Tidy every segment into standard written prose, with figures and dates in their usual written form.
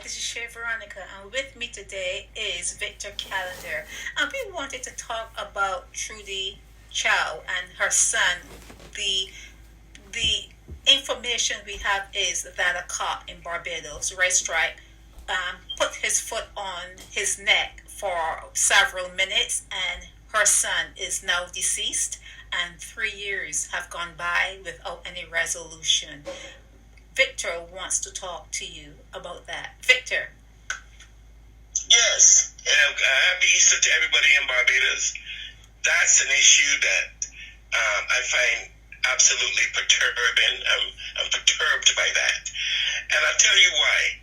this is Chef Veronica, and with me today is Victor Calendar. And we wanted to talk about Trudi Chow and her son. The information we have is that a cop in Barbados, Red Stripe, put his foot on his neck for several minutes, and her son is now deceased, and 3 years have gone by without any resolution. Victor wants to talk to you about that. Victor. Yes. Happy Easter to everybody in Barbados. That's an issue that I find absolutely perturbing. I'm perturbed by that. And I'll tell you why.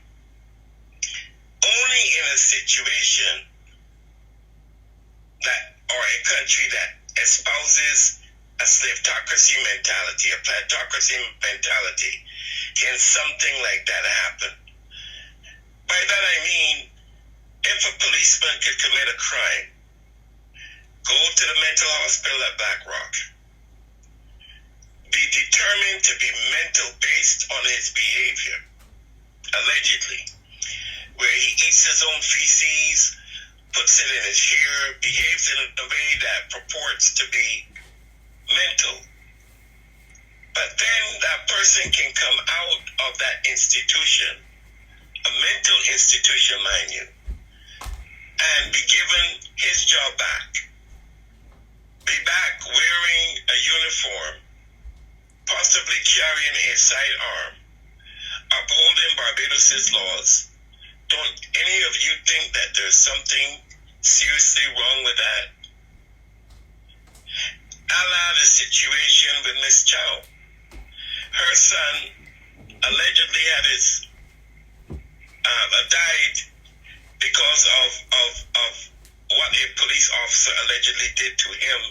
Only in a situation that, or a country that espouses a slaveocracy mentality, a plantocracy mentality, can something like that happen. By that I mean, if a policeman could commit a crime, go to the mental hospital at Black Rock, be determined to be mental based on his behavior, allegedly, where he eats his own feces, puts it in his hair, behaves in a way that purports to be mental. But then that person can come out of that institution, a mental institution, mind you, and be given his job back. Be back wearing a uniform, possibly carrying a sidearm, upholding Barbados' laws. Don't any of you think that there's something seriously wrong with that? A la the situation with Miss Chow. Her son allegedly had his died because of what a police officer allegedly did to him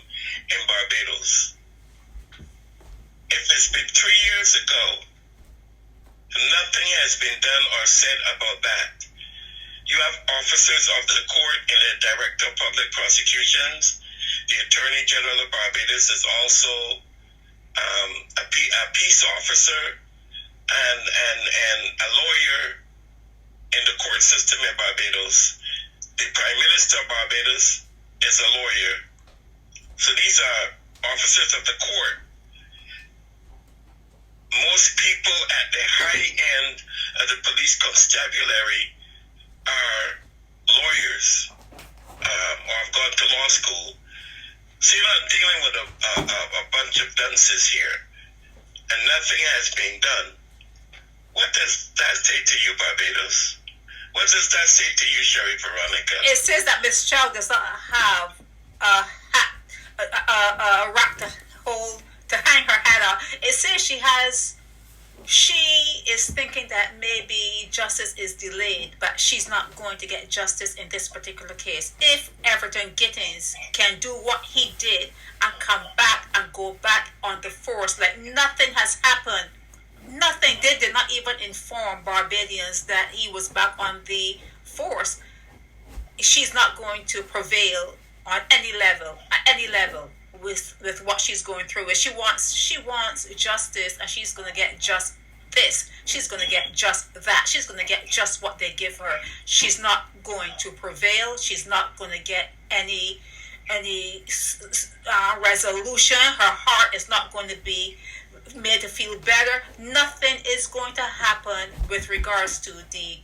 in Barbados. If it's been 3 years ago, nothing has been done or said about that. You have officers of the court and the Director of Public Prosecutions. The Attorney General of Barbados is also a peace officer and a lawyer in the court system in Barbados. The Prime Minister of Barbados is a lawyer. So these are officers of the court. Most people at the high end of the police constabulary are lawyers or have gone to law school. So you're not dealing with a bunch of dunces here, and nothing has been done. What does that say to you, Barbados? What does that say to you, Sherry Veronica? It says that Miss Chow does not have a rack to hang her head on. It says she is thinking that maybe justice is delayed, but she's not going to get justice in this particular case. If Everton Gittens can do what he did and come back and go back on the force like nothing has happened, nothing, they did not even inform Barbadians that he was back on the force, she's not going to prevail on any level, with what she's going through. She wants justice, and she's going to get just this. She's going to get just that. She's going to get just what they give her. She's not going to prevail. She's not going to get any resolution. Her heart is not going to be made to feel better. Nothing is going to happen with regards to the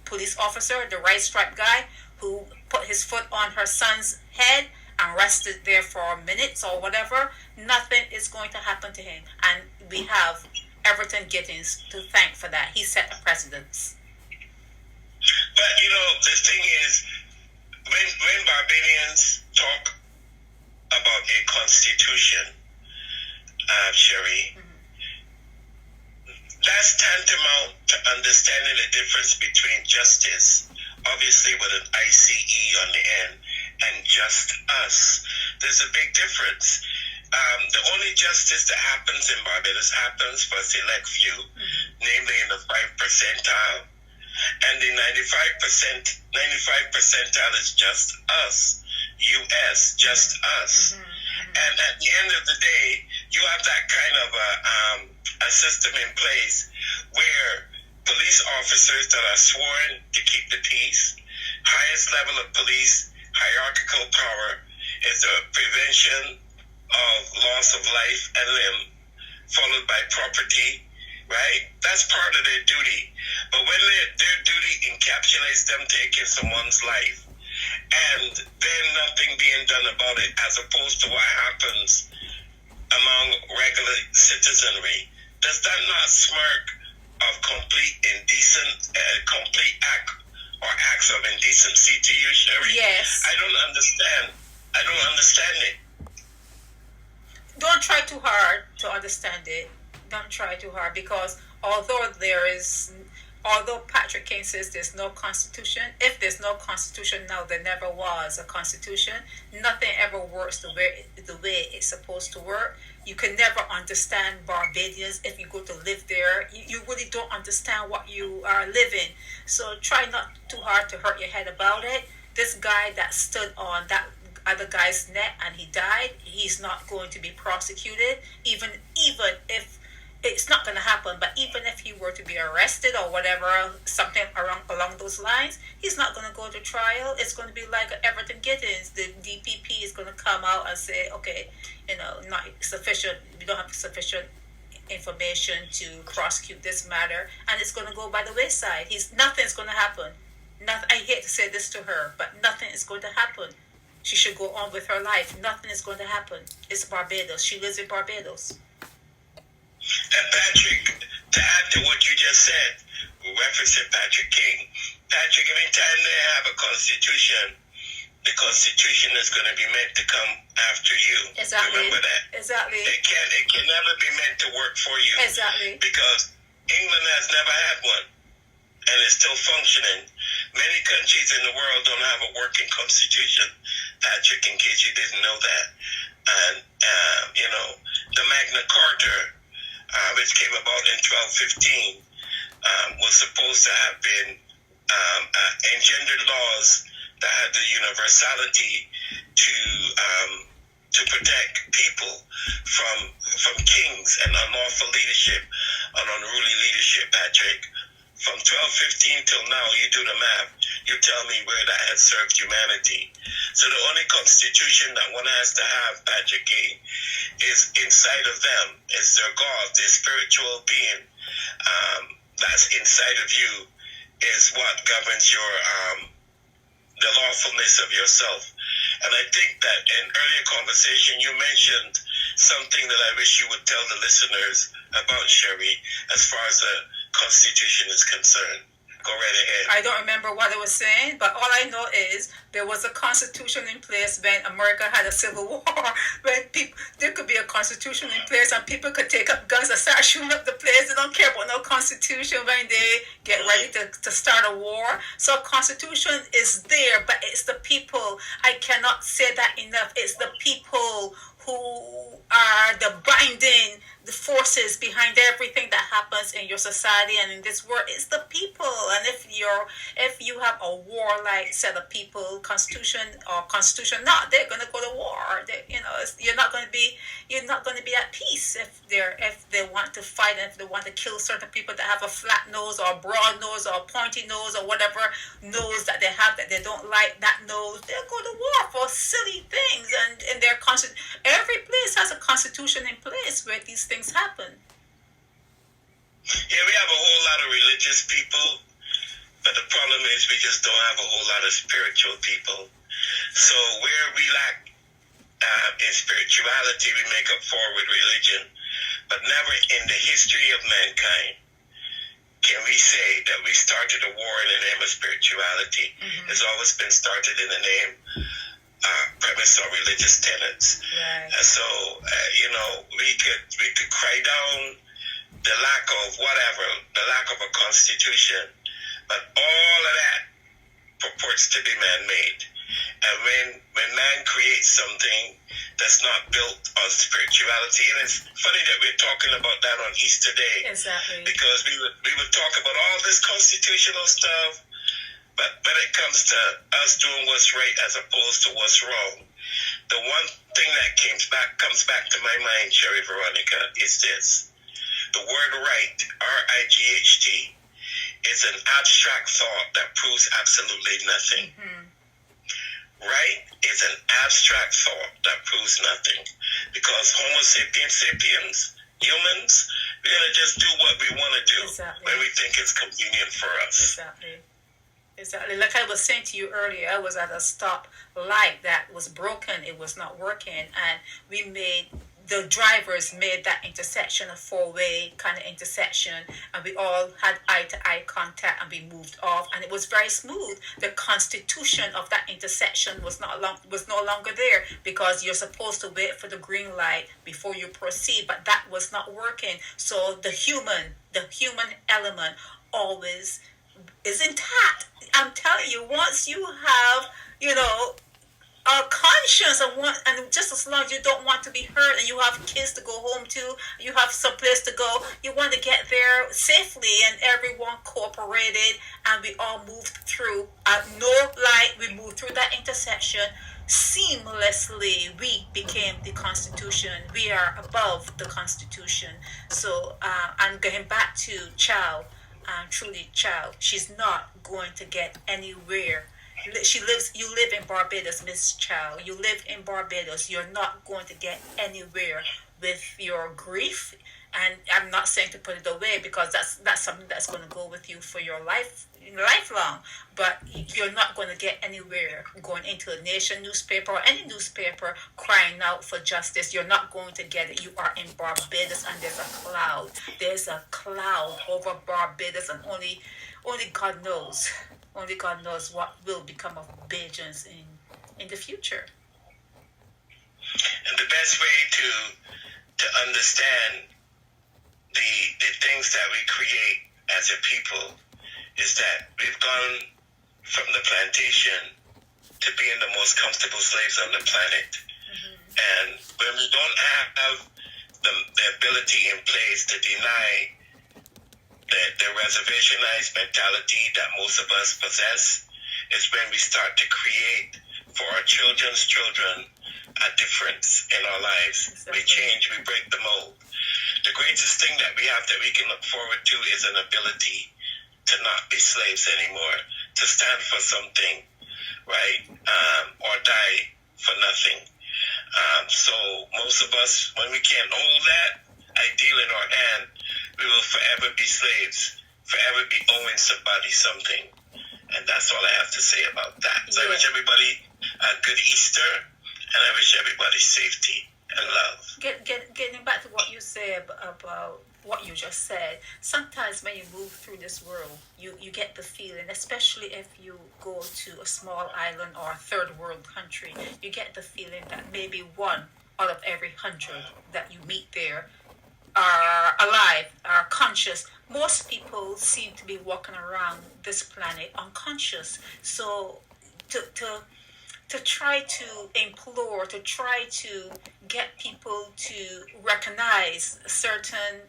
police officer, the Red Stripe guy, who put his foot on her son's head and rested there for minutes or whatever. Nothing is going to happen to him. And we have Everton Gittens to thank for that. He set a precedence. But, the thing is, when Barbadians talk about a constitution, Sherry, that's tantamount to understanding the difference between justice, obviously with an ICE on the end, and just us. There's a big difference. The only justice that happens in Barbados happens for a select few, namely in the 5 percentile. And the 95 percentile is just us, US, just us. And at the end of the day, you have that kind of a system in place where police officers that are sworn to keep the peace. Highest level of police hierarchical power is the prevention of loss of life and limb, followed by property, right? That's part of their duty. But when their duty encapsulates them taking someone's life, and then nothing being done about it, as opposed to what happens among regular citizenry, does that not smirk of complete act or acts of indecency to you, Sherry? Yes. I don't understand it. Don't try too hard to understand it. Don't try too hard, because although Patrick King says there's no constitution, if there's no constitution now, there never was a constitution. Nothing ever works the way it's supposed to work. You can never understand Barbadians if you go to live there. You really don't understand what you are living. So try not too hard to hurt your head about it. This guy that stood on that other guy's neck and he died, he's not going to be prosecuted, even if it's not going to happen, but even if he were to be arrested or whatever, something along those lines, he's not going to go to trial. It's going to be like Everton Gittens. The DPP is going to come out and say, okay, not sufficient, we don't have sufficient information to prosecute this matter, and it's going to go by the wayside. Nothing's going to happen. I hate to say this to her, but nothing is going to happen. She should go on with her life. Nothing is going to happen. It's Barbados. She lives in Barbados. And Patrick, to add to what you just said, referencing Patrick King, anytime they have a constitution, the constitution is going to be meant to come after you. Exactly. Remember that. Exactly. It can never be meant to work for you. Exactly. Because England has never had one, and it's still functioning. Many countries in the world don't have a working constitution, Patrick, in case you didn't know that. And, the Magna Carta, which came about in 1215, was supposed to have been engendered laws that had the universality to protect people from kings and unlawful leadership and unruly leadership, Patrick. From 1215 till now, you do the math. You tell me where that has served humanity. So the only constitution that one has to have, Patrick King, is inside of them. Is their God, their spiritual being that's inside of you is what governs your the lawfulness of yourself. And I think that in earlier conversation you mentioned something that I wish you would tell the listeners about, Sherry, as far as the Constitution is concerned. Go right ahead. I don't remember what I was saying, but all I know is there was a constitution in place when America had a civil war. There could be a constitution in place and people could take up guns and start shooting up the place. They don't care about no constitution when they get ready to start a war. So a constitution is there, but it's the people. I cannot say that enough. It's the people who are the binding the forces behind everything that happens in your society and in this world. It's the people. And if you have a warlike set of people, constitution not, they're going to go to war. You're not going to be at peace if they want to fight and if they want to kill certain people that have a flat nose or a broad nose or a pointy nose or whatever nose that they have that they don't like that nose. They'll go to war for silly things, and their every place has a constitution in place where these things happen. Yeah, we have a whole lot of religious people, but the problem is we just don't have a whole lot of spiritual people. So where we lack in spirituality, we make up for with religion, but never in the history of mankind can we say that we started a war in the name of spirituality. Mm-hmm. It's always been started in the name premise or religious tenets. Right. So we could cry down the lack of a constitution, but all of that purports to be man-made. And when man creates something that's not built on spirituality, and it's funny that we're talking about that on Easter Day. Exactly. Because we would talk about all this constitutional stuff, but when it comes to us doing what's right as opposed to what's wrong, the one thing that comes back to my mind, Sherry Veronica, is this. The word right, R-I-G-H-T, is an abstract thought that proves absolutely nothing. Right is an abstract thought that proves nothing. Because Homo sapiens sapiens, humans, we're going to just do what we want to do when we think it's convenient for us. Exactly. Like I was saying to you earlier, I was at a stop light that was broken. It was not working. And the drivers made that intersection a four-way kind of intersection. And we all had eye-to-eye contact and we moved off. And it was very smooth. The constitution of that intersection was no longer there because you're supposed to wait for the green light before you proceed. But that was not working. So the human element always is intact. I'm telling you, once you have, a conscience and just as long as you don't want to be hurt and you have kids to go home to, you have some place to go, you want to get there safely and everyone cooperated and we all moved through. No light, we moved through that intersection seamlessly. We became the Constitution. We are above the Constitution. So I'm going back to Chow. Trudy Chow, she's not going to get anywhere. You live in Barbados, Miss Chow. You live in Barbados. You're not going to get anywhere with your grief. And I'm not saying to put it away because that's something that's going to go with you for your lifelong. But you're not going to get anywhere going into a Nation newspaper or any newspaper crying out for justice. You're not going to get it. You are in Barbados and there's a cloud. There's a cloud over Barbados and only God knows. Only God knows what will become of Bajans in the future. And the best way to understand the things that we create as a people is that we've gone from the plantation to being the most comfortable slaves on the planet. And when we don't have the ability in place to deny the reservationized mentality that most of us possess, is when we start to create for our children's children a difference in our lives. Exactly. We change, we break the mold. The greatest thing that we have that we can look forward to is an ability to not be slaves anymore, to stand for something, right? Or die for nothing. So most of us, when we can't hold that ideal in our hand, we will forever be slaves, forever be owing somebody something. And that's all I have to say about that. So I wish everybody a good Easter, and I wish everybody safety and love. Getting back to what you said about what you just said, sometimes when you move through this world, you get the feeling, especially if you go to a small island or a third world country, you get the feeling that maybe one out of every 100 that you meet there are alive, are conscious. Most people seem to be walking around this planet unconscious. So to try to implore, to try to get people to recognize certain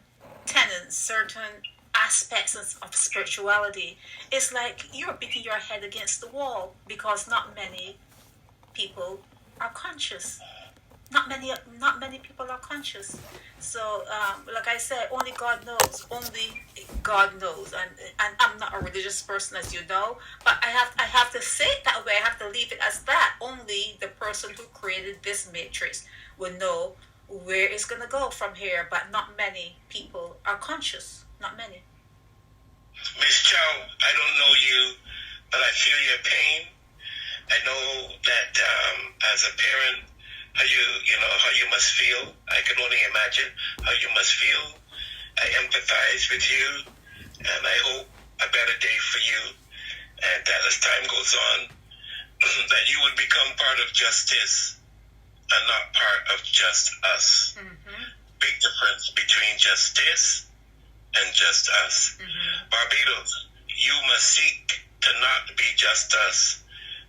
tenets, certain aspects of spirituality, it's like you're beating your head against the wall because not many people are conscious. Not many people are conscious. So, like I said, only God knows. Only God knows. And I'm not a religious person, as you know, but I have to say it that way. I have to leave it as that. Only the person who created this matrix will know where it's going to go from here. But not many people are conscious. Not many. Miss Chow, I don't know you, but I feel your pain. I know that as a parent, how you must feel. I can only imagine how you must feel. I empathize with you, and I hope a better day for you. And that as time goes on, that you would become part of justice and not part of just us. Mm-hmm. Big difference between justice and just us. Mm-hmm. Barbados, you must seek to not be just us,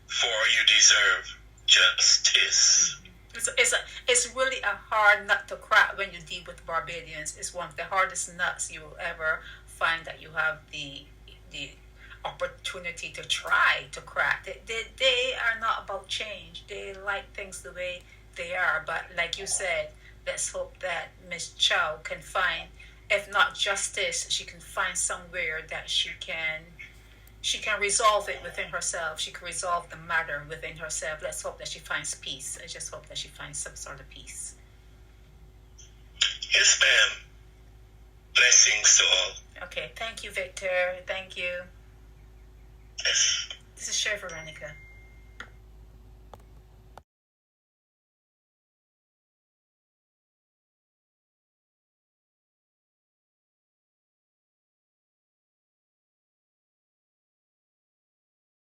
for you deserve justice. Mm-hmm. It's really a hard nut to crack when you deal with Barbadians. It's one of the hardest nuts you will ever find that you have the opportunity to try to crack. They are not about change. They like things the way they are. But like you said, let's hope that Miss Chow can find if not justice, she can find somewhere that she can resolve it within herself. She can resolve the matter within herself. Let's hope that she finds peace. I just hope that she finds some sort of peace. Yes, ma'am. Blessings to all. Okay, thank you, Victor. Thank you.